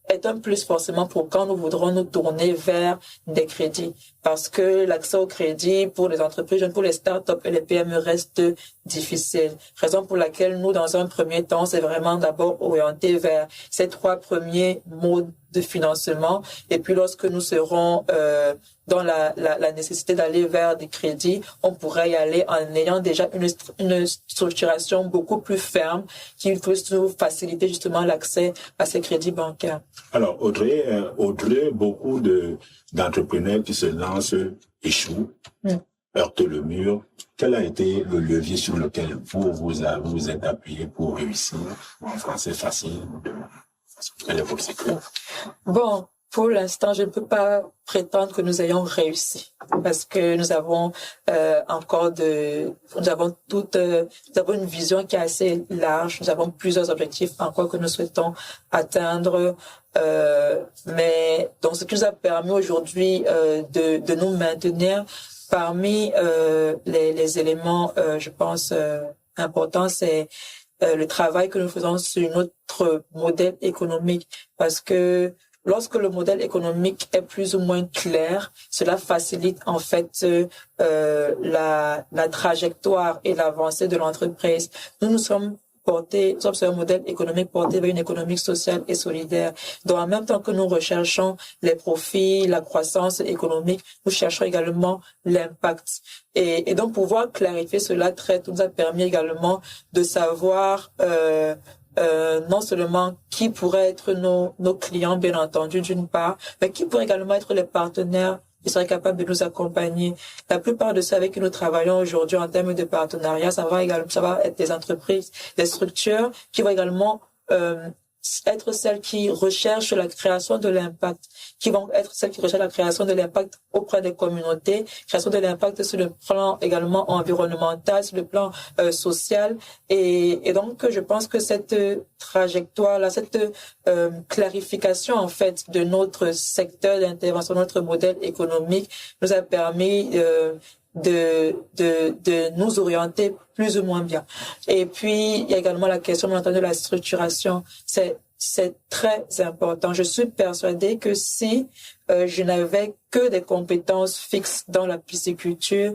est un plus forcément pour quand nous voudrons nous tourner vers des crédits. Parce que l'accès au crédit pour les entreprises jeunes, pour les startups et les PME reste difficile. Raison pour laquelle nous, dans un premier temps, c'est vraiment d'abord orienté vers ces 3 premiers modes de financement. Et puis lorsque nous serons dans la nécessité d'aller vers des crédits, on pourrait y aller en ayant déjà une structuration beaucoup plus ferme qui puisse nous faciliter justement l'accès à ces crédits bancaires. Alors Audrey, beaucoup d'entrepreneurs qui se lancent échouent, heurtent le mur. Quel a été le levier sur lequel vous êtes appuyé pour réussir? En français facile, quel est votre secret? Bon, pour l'instant, je ne peux pas prétendre que nous ayons réussi parce que nous avons nous avons une vision qui est assez large. Nous avons plusieurs objectifs encore que nous souhaitons atteindre. Mais donc, ce qui nous a permis aujourd'hui de nous maintenir parmi les éléments, je pense, importants, c'est le travail que nous faisons sur notre modèle économique, parce que lorsque le modèle économique est plus ou moins clair, cela facilite en fait la trajectoire et l'avancée de l'entreprise. Nous sommes sur un modèle économique porté vers une économie sociale et solidaire. Donc, en même temps que nous recherchons les profits, la croissance économique, nous cherchons également l'impact. Et donc, pouvoir clarifier cela nous a permis également de savoir non seulement qui pourraient être nos clients, bien entendu, d'une part, mais qui pourraient également être les partenaires qui seraient capables de nous accompagner. La plupart de ceux avec qui nous travaillons aujourd'hui en termes de partenariat, ça va être des entreprises, des structures qui vont également être celles qui recherchent la création de l'impact, qui vont être celles qui recherchent la création de l'impact auprès des communautés, création de l'impact sur le plan également environnemental, sur le plan social. Et donc, je pense que cette trajectoire-là, cette clarification, en fait, de notre secteur d'intervention, notre modèle économique, nous a permis de nous orienter plus ou moins bien. Et puis, il y a également la question, bien entendu, de la structuration. C'est très important. Je suis persuadée que si je n'avais que des compétences fixes dans la pisciculture,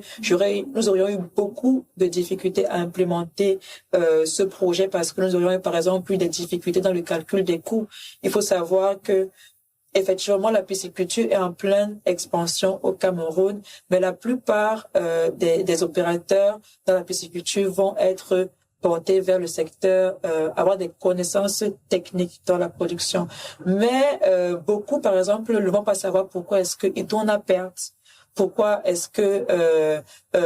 nous aurions eu beaucoup de difficultés à implémenter ce projet parce que nous aurions eu, par exemple, eu des difficultés dans le calcul des coûts. Il faut savoir que effectivement, la pisciculture est en pleine expansion au Cameroun, mais la plupart des opérateurs dans la pisciculture vont être portés vers le secteur, avoir des connaissances techniques dans la production. Mais beaucoup, par exemple, ne vont pas savoir pourquoi est-ce qu'ils tournent à perte. Pourquoi est-ce que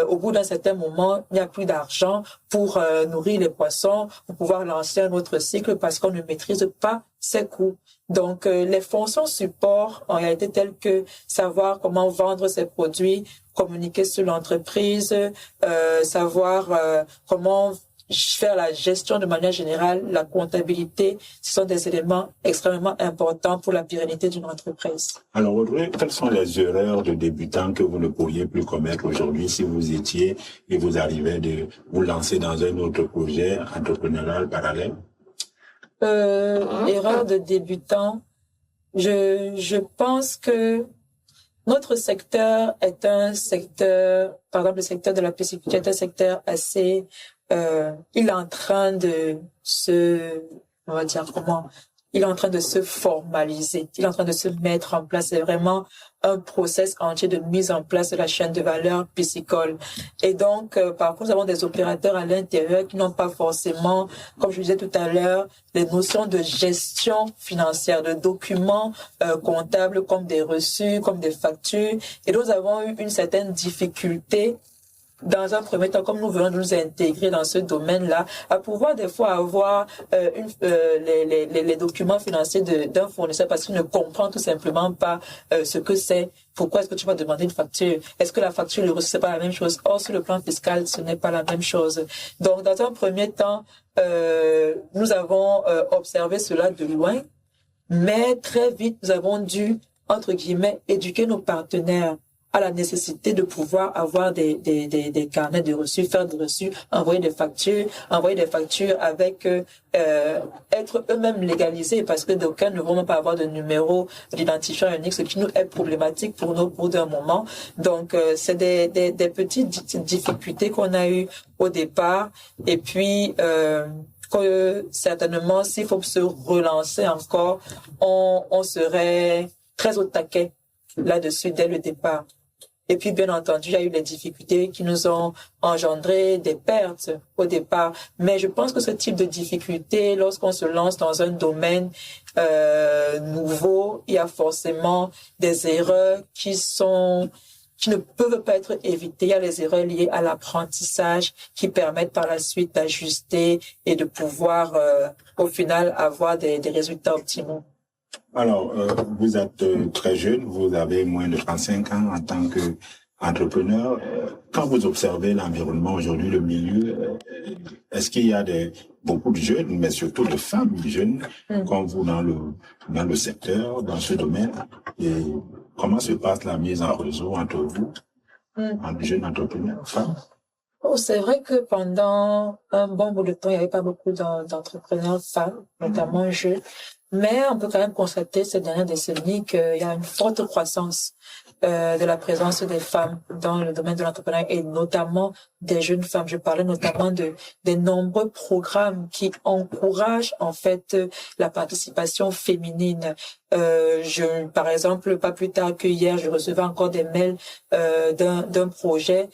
au bout d'un certain moment, il n'y a plus d'argent pour nourrir les poissons, pour pouvoir lancer un autre cycle parce qu'on ne maîtrise pas ses coûts. Donc, les fonctions support, en réalité, telles que savoir comment vendre ses produits, communiquer sur l'entreprise, savoir comment faire la gestion de manière générale, la comptabilité, ce sont des éléments extrêmement importants pour la pérennité d'une entreprise. Alors Audrey, quelles sont les erreurs de débutants que vous ne pourriez plus commettre aujourd'hui si vous étiez et vous arrivez de vous lancer dans un autre projet entrepreneurial parallèle? Erreur de débutant, je pense que notre secteur est un secteur, par exemple le secteur de la pisciculture est un secteur assez, il est en train de on va dire comment, il est en train de se formaliser, il est en train de se mettre en place. C'est vraiment un process entier de mise en place de la chaîne de valeur piscicole. Et donc, parfois, nous avons des opérateurs à l'intérieur qui n'ont pas forcément, comme je disais tout à l'heure, les notions de gestion financière, de documents comptables comme des reçus, comme des factures. Et nous avons eu une certaine difficulté dans un premier temps, comme nous venons de nous intégrer dans ce domaine-là, à pouvoir des fois avoir les documents financiers d'un fournisseur parce qu'il ne comprend tout simplement pas ce que c'est. Pourquoi est-ce que tu vas demander une facture? Est-ce que la facture et le reçu, c'est pas la même chose? Or, sur le plan fiscal, ce n'est pas la même chose. Donc, dans un premier temps, nous avons observé cela de loin, mais très vite, nous avons dû, entre guillemets, éduquer nos partenaires à la nécessité de pouvoir avoir des carnets de reçus, faire des reçus, envoyer des factures avec être eux-mêmes légalisés parce que d'aucuns ne vont même pas avoir de numéro d'identifiant unique, ce qui nous est problématique pour d'un moment. Donc c'est des petites difficultés qu'on a eues au départ et puis que certainement s'il faut se relancer encore, on serait très au taquet là-dessus dès le départ. Et puis, bien entendu, il y a eu des difficultés qui nous ont engendré des pertes au départ. Mais je pense que ce type de difficultés, lorsqu'on se lance dans un domaine nouveau, il y a forcément des erreurs qui ne peuvent pas être évitées. Il y a les erreurs liées à l'apprentissage qui permettent par la suite d'ajuster et de pouvoir, au final, avoir des résultats optimaux. Alors, vous êtes très jeune, vous avez moins de 35 ans en tant qu'entrepreneur. Quand vous observez l'environnement aujourd'hui, le milieu, est-ce qu'il y a beaucoup de jeunes, mais surtout de femmes jeunes, comme vous dans le secteur, dans ce domaine? Et comment se passe la mise en réseau entre vous, entre jeunes entrepreneurs, femmes? Oh, c'est vrai que pendant un bon bout de temps, il n'y avait pas beaucoup d'entrepreneurs femmes, notamment jeunes. Mais on peut quand même constater ces dernières décennies qu'il y a une forte croissance de la présence des femmes dans le domaine de l'entrepreneuriat et notamment des jeunes femmes. Je parlais notamment des nombreux programmes qui encouragent en fait la participation féminine. Par exemple, pas plus tard que hier, je recevais encore des mails d'un projet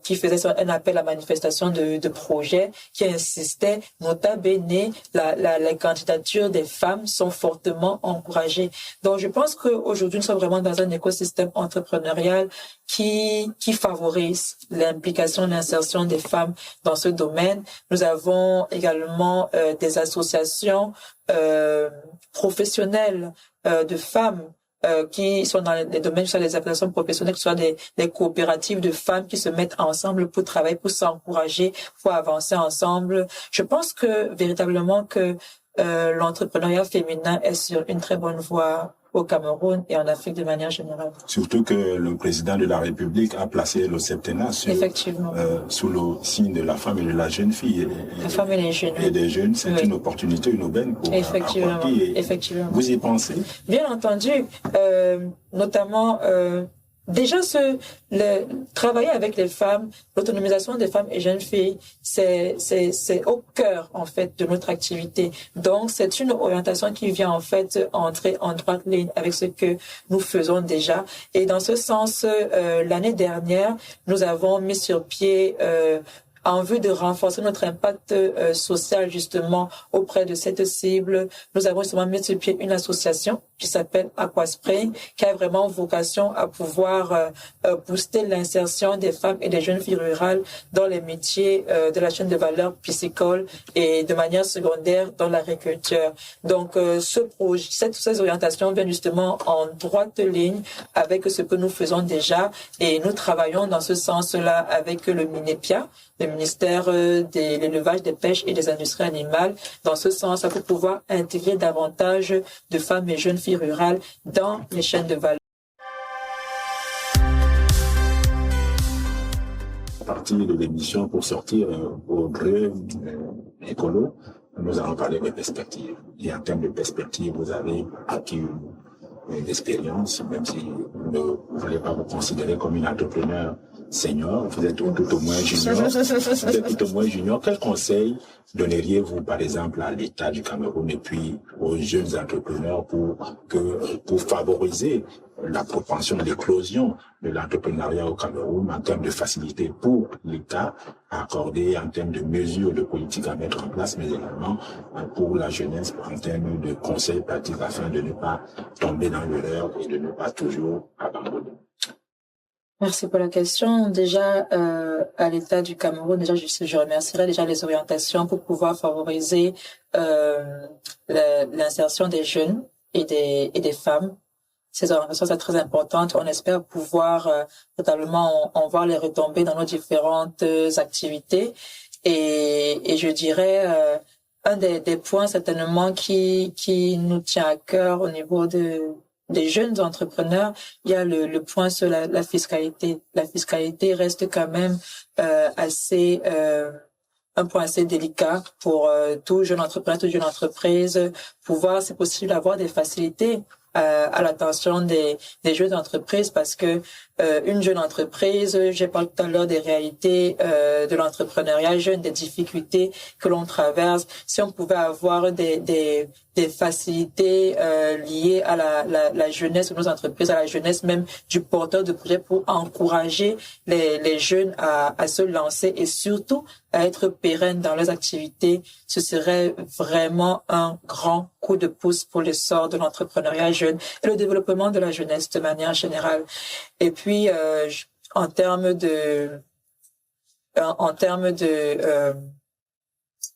qui faisait un appel à manifestation de projet, qui insistait, nota bene, la candidature des femmes sont fortement encouragées. Donc, je pense qu'aujourd'hui, nous sommes vraiment dans un écosystème entrepreneurial qui favorise l'implication, l'insertion des femmes dans ce domaine. Nous avons également des associations professionnelles de femmes qui sont dans les domaines, soit des associations professionnelles, soit des coopératives de femmes qui se mettent ensemble pour travailler, pour s'encourager, pour avancer ensemble. Je pense que véritablement que l'entrepreneuriat féminin est sur une très bonne voie au Cameroun et en Afrique de manière générale. Surtout que le président de la République a placé le septennat sous le signe de la femme et de la jeune fille. La femme et les jeunes. Et des jeunes, c'est une opportunité, une aubaine pour effectivement. Effectivement. Vous y pensez? Bien entendu, notamment déjà travailler avec les femmes, l'autonomisation des femmes et jeunes filles, c'est au cœur en fait de notre activité. Donc c'est une orientation qui vient en fait entrer en droite ligne avec ce que nous faisons déjà. Et dans ce sens, l'année dernière, nous avons mis sur pied en vue de renforcer notre impact social justement auprès de cette cible, nous avons justement mis sur pied une association qui s'appelle Aquaspray, qui a vraiment vocation à pouvoir booster l'insertion des femmes et des jeunes filles rurales dans les métiers de la chaîne de valeur piscicole et de manière secondaire dans l'agriculture. Donc, ce projet, ces orientations viennent justement en droite ligne avec ce que nous faisons déjà et nous travaillons dans ce sens-là avec le MINEPIA, le ministère de l'élevage, des pêches et des industries animales, dans ce sens pour pouvoir intégrer davantage de femmes et jeunes filles rurales dans les chaînes de valeur. Partie de l'émission pour sortir au gré écolo, nous allons parler des perspectives. Et en termes de perspectives, vous avez acquis une expérience, même si vous ne voulez pas vous considérer comme une entrepreneur senior, vous êtes tout au moins junior. Vous êtes tout au moins junior. Quel conseil donneriez-vous, par exemple, à l'État du Cameroun et puis aux jeunes entrepreneurs pour favoriser la propension, l'éclosion de l'entrepreneuriat au Cameroun en termes de facilité pour l'État à accorder, en termes de mesures de politique à mettre en place, mais également pour la jeunesse en termes de conseils pratiques afin de ne pas tomber dans l'erreur et de ne pas toujours abandonner? Merci pour la question. Déjà, à l'État du Cameroun, déjà, je remercierais déjà les orientations pour pouvoir favoriser l'insertion des jeunes et des femmes. Ces orientations sont très importantes. On espère pouvoir totalement en voir les retombées dans nos différentes activités. Et je dirais un des points certainement qui nous tient à cœur au niveau des jeunes entrepreneurs, il y a le point sur la fiscalité. La fiscalité reste quand même un point assez délicat pour tout jeune entrepreneur, toute jeune entreprise, pouvoir, c'est possible, avoir des facilités à l'attention des jeunes entreprises parce que une jeune entreprise, j'ai parlé tout à l'heure des réalités de l'entrepreneuriat jeune, des difficultés que l'on traverse. Si on pouvait avoir des facilités liées à la jeunesse de nos entreprises, à la jeunesse même du porteur de projet pour encourager les jeunes à se lancer et surtout à être pérennes dans leurs activités, ce serait vraiment un grand coup de pouce pour l'essor de l'entrepreneuriat jeune et le développement de la jeunesse de manière générale. Et puis, en termes de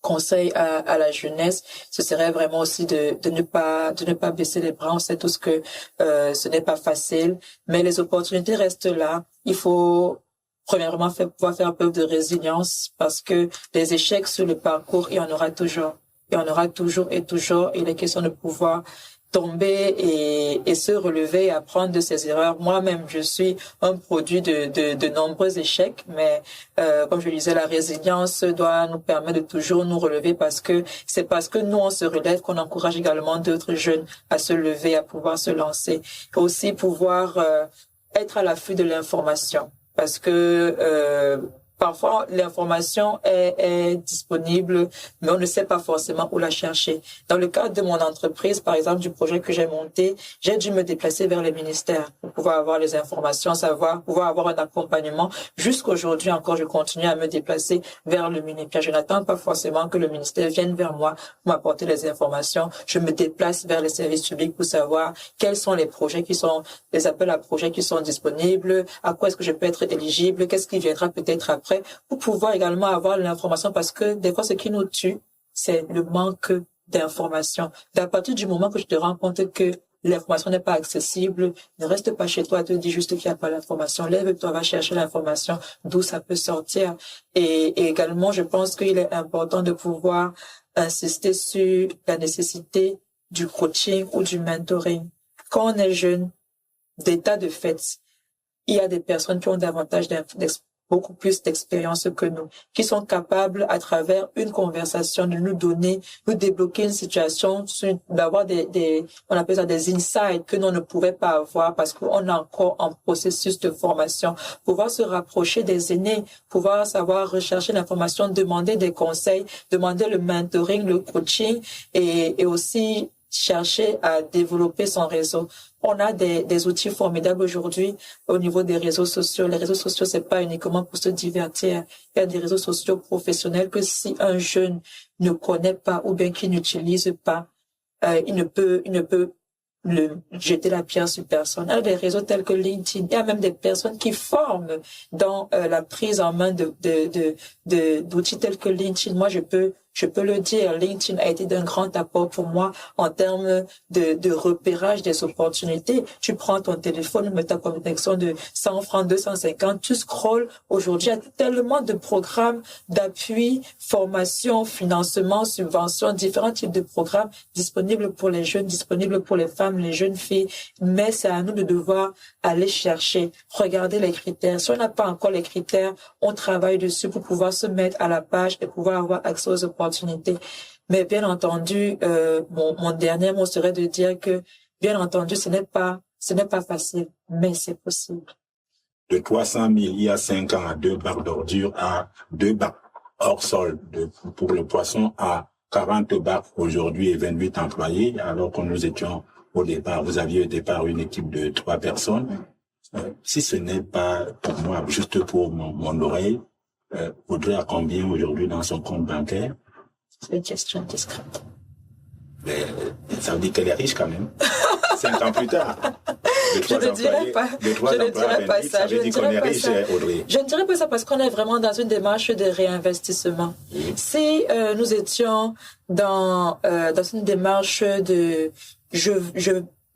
conseils à la jeunesse, ce serait vraiment aussi de ne pas baisser les bras. On sait tous que ce n'est pas facile, mais les opportunités restent là. Il faut premièrement pouvoir faire preuve de résilience parce que les échecs sur le parcours, il y en aura toujours. Il y en aura toujours et toujours. Il est question de pouvoir tomber et se relever et apprendre de ses erreurs. Moi-même, je suis un produit de nombreux échecs, mais comme je le disais, la résilience doit nous permettre de toujours nous relever parce que c'est parce que nous, on se relève qu'on encourage également d'autres jeunes à se lever, à pouvoir se lancer. Et aussi pouvoir être à l'affût de l'information parce que parfois, l'information est disponible, mais on ne sait pas forcément où la chercher. Dans le cadre de mon entreprise, par exemple, du projet que j'ai monté, j'ai dû me déplacer vers les ministères pour pouvoir avoir les informations, pouvoir avoir un accompagnement. Jusqu'aujourd'hui encore, je continue à me déplacer vers le MINEPIA. Je n'attends pas forcément que le ministère vienne vers moi pour m'apporter les informations. Je me déplace vers les services publics pour savoir quels sont les projets les appels à projets qui sont disponibles, à quoi est-ce que je peux être éligible, qu'est-ce qui viendra peut-être après, pour pouvoir également avoir l'information parce que des fois, ce qui nous tue, c'est le manque d'information. À partir du moment que je te rends compte que l'information n'est pas accessible, ne reste pas chez toi, te dis juste qu'il n'y a pas l'information. Lève-toi, va chercher l'information, d'où ça peut sortir. Et également, je pense qu'il est important de pouvoir insister sur la nécessité du coaching ou du mentoring. Quand on est jeune, d'état de fait, il y a des personnes qui ont davantage beaucoup plus d'expérience que nous, qui sont capables, à travers une conversation, de nous débloquer une situation, d'avoir on appelle ça des insights que nous ne pouvons pas avoir parce qu'on est encore en processus de formation. Pouvoir se rapprocher des aînés, pouvoir savoir rechercher l'information, demander des conseils, demander le mentoring, le coaching et aussi chercher à développer son réseau. On a des outils formidables aujourd'hui au niveau des réseaux sociaux. Les réseaux sociaux, c'est pas uniquement pour se divertir. Il y a des réseaux sociaux professionnels que si un jeune ne connaît pas ou bien qu'il n'utilise pas, il ne peut jeter la pierre sur personne. Il y a des réseaux tels que LinkedIn. Il y a même des personnes qui forment dans la prise en main d'outils tels que LinkedIn. Moi, je peux le dire, LinkedIn a été d'un grand apport pour moi en termes de repérage des opportunités. Tu prends ton téléphone, mets ta connexion de 100 francs, 250, tu scrolles. Aujourd'hui, il y a tellement de programmes d'appui, formation, financement, subvention, différents types de programmes disponibles pour les jeunes, disponibles pour les femmes, les jeunes filles. Mais c'est à nous de devoir aller chercher, regarder les critères. Si on n'a pas encore les critères, on travaille dessus pour pouvoir se mettre à la page et pouvoir avoir accès aux opportunités. Mais bien entendu, mon dernier mot serait de dire que, bien entendu, ce n'est pas facile, mais c'est possible. De 300 000 il y a 5 ans à 2 bacs d'ordures à 2 bacs hors sol pour le poisson à 40 bacs aujourd'hui et 28 employés, alors que nous étions au départ, vous aviez au départ une équipe de 3 personnes. Si ce n'est pas pour moi, juste pour mon oreille, Audrey a combien aujourd'hui dans son compte bancaire? C'est une question discrète. Mais ça veut dire qu'elle est riche quand même. 5 ans plus tard. Je ne dirais pas. Je ne dirais pas ça. Ça veut dire qu'on est riche, Audrey. Je ne dirais pas ça parce qu'on est vraiment dans une démarche de réinvestissement. Oui. Si nous étions dans une démarche de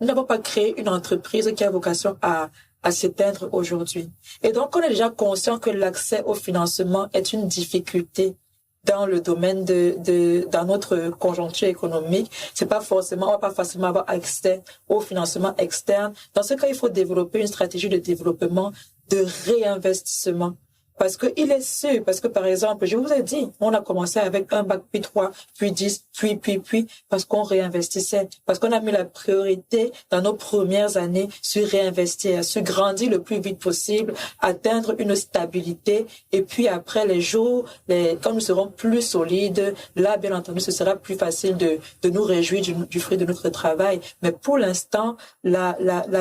nous n'avons pas créé une entreprise qui a vocation à s'éteindre aujourd'hui. Et donc, on est déjà conscient que l'accès au financement est une difficulté dans le domaine dans notre conjoncture économique. On va pas facilement avoir accès au financement externe. Dans ce cas, il faut développer une stratégie de développement, de réinvestissement. Parce que il est sûr, parce que par exemple, je vous ai dit, on a commencé avec un bac, puis 3, puis 10, puis, parce qu'on réinvestissait, parce qu'on a mis la priorité dans nos premières années sur réinvestir, sur grandir le plus vite possible, atteindre une stabilité, et puis après quand nous serons plus solides, là, bien entendu, ce sera plus facile de nous réjouir du fruit de notre travail. Mais pour l'instant, la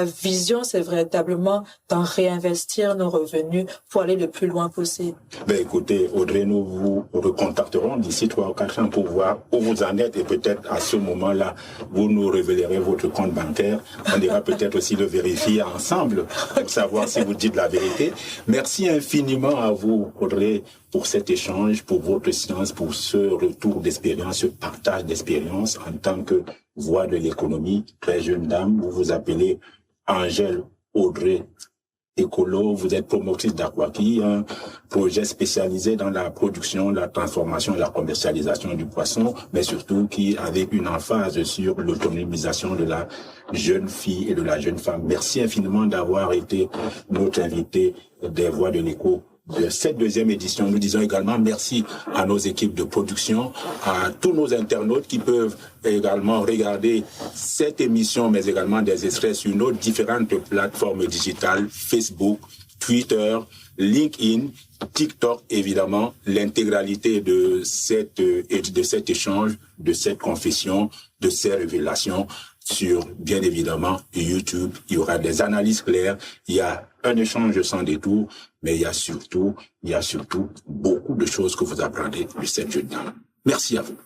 vision, c'est véritablement d'en réinvestir nos revenus pour aller le plus loin possible. Ben écoutez, Audrey, nous vous recontacterons d'ici 3 ou 4 ans pour voir où vous en êtes et peut-être à ce moment-là, vous nous révélerez votre compte bancaire. On ira peut-être aussi le vérifier ensemble pour savoir si vous dites la vérité. Merci infiniment à vous, Audrey, pour cet échange, pour votre science, pour ce retour d'expérience, ce partage d'expérience en tant que voix de l'économie. Très jeune dame, vous vous appelez Angèle Audrey Écolo, vous êtes promotrice d'Aquaki, un projet spécialisé dans la production, la transformation et la commercialisation du poisson, mais surtout qui avait une emphase sur l'autonomisation de la jeune fille et de la jeune femme. Merci infiniment d'avoir été notre invité des Voix de l'Écho de cette 2e édition. Nous disons également merci à nos équipes de production, à tous nos internautes qui peuvent également regarder cette émission, mais également des extraits sur nos différentes plateformes digitales, Facebook, Twitter, LinkedIn, TikTok, évidemment, l'intégralité de cet échange, de cette confession, de ces révélations sur, bien évidemment, YouTube. Il y aura des analyses claires, il y a un échange sans détour, mais il y a surtout beaucoup de choses que vous apprendrez de cette jeune dame. Merci à vous.